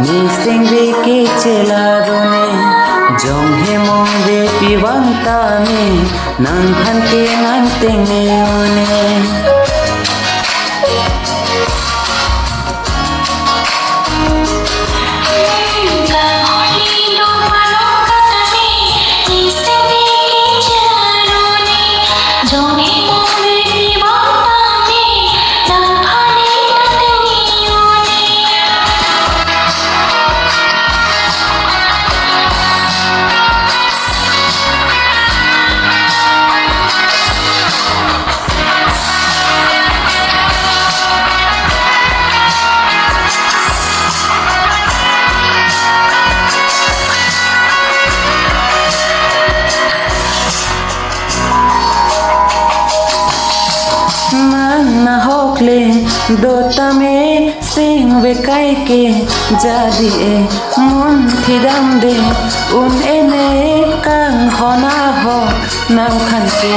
ni Seng be ke Chelar ne jong he mong be piwang ta me nang phan ke nang teng ne na hokle dota me Seng ve kai ke jadi e mon thidam de un ene kang hona ho nam khan ke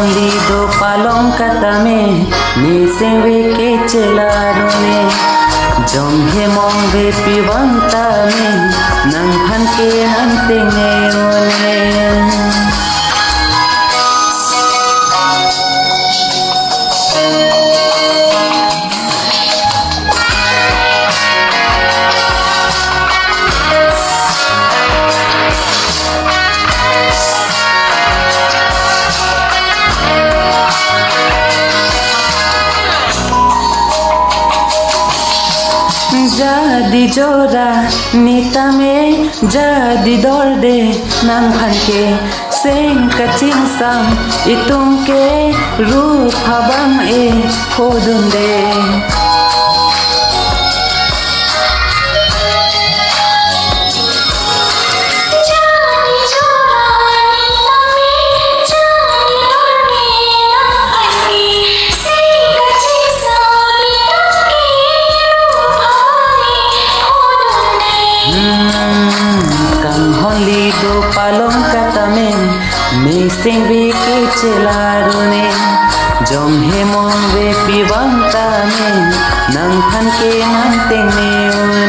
honli do palong kata me ni Seng be ke Chelar ne jong he mong be piwang ta me nang phan ke nang teng ne jadi jora nita me jadi dorde nang phan ke Seng kaching sam itum ke rup habang e hodun de honli do palong kata me ni Seng be ke Chelar ne jong he mong be piwang ta me nang phan ke nang teng ne